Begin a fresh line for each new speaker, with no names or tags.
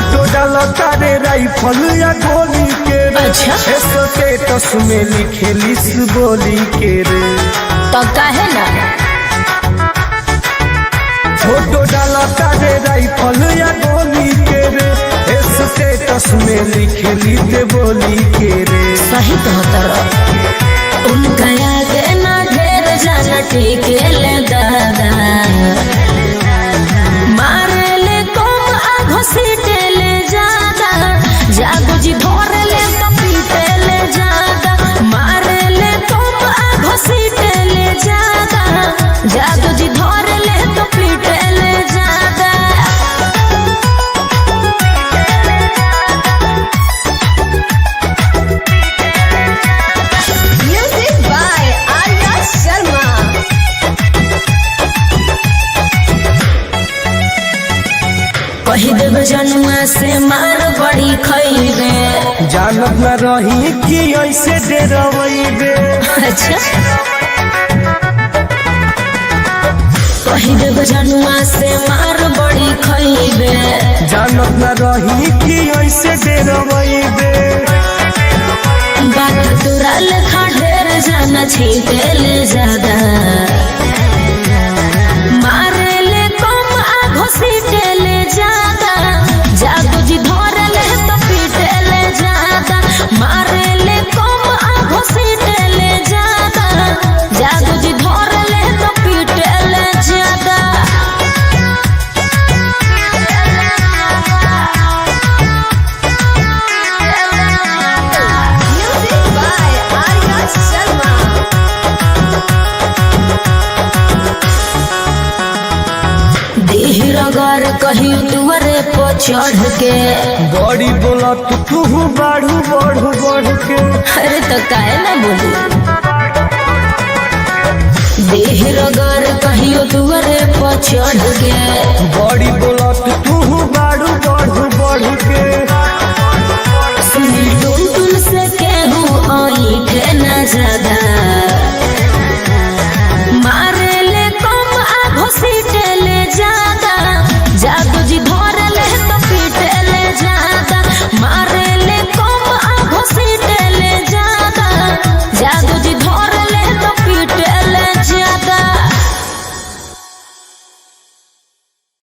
Photo डालो तारे rifle या गोली के रे।
अच्छा।
स्टेटस में लिखेलिस बोली के रे।
तो काहे ना
फोटो डालो तारे राइफल या गोली के रे। स्टेटस में लिखेलिस बोली के रे।
सही तो तरह उनका आगे ना ढेर जाना ठीक ले दादा मारे ले कम आगो सीटे ले ज्यादा जागो जी धोर ले तो पीटे ले ज्यादा मारे ले कम आगो सीटे ले ज्यादा जागो जी धोर ले तो पीटे ले ज्यादा।
Music by Arya Sharma.
कही देव जनुआ से मार बड़ी खैबे।
जानत न रही कि ऐसे डरवैबे।
अच्छा कही देव जनुआ से मार बड़ी खैबे।
जानत न रही कि ऐसे डरवैबे।
बात तुरा लेखा ढेर जाना छीटे ले ज्यादा मारे ले कम आगो सीटे ले ज्यादा जादू जी धोर ले तो पीटे ले ज्यादा मारे ले कम आगो सीटे ले ज्यादा जादू जी धोर ले तो पीटे ले ज्यादा।
Music by Arya Sharma.
देहरगर कही तुअरे पर चढ़ के
बड़ी बोला तू बाढ़ू बढ़ू बढ़ के।
अरे तो काहे ना बोली देहरगर कहियो तुअरे पर चढ़ के
बड़ी बोला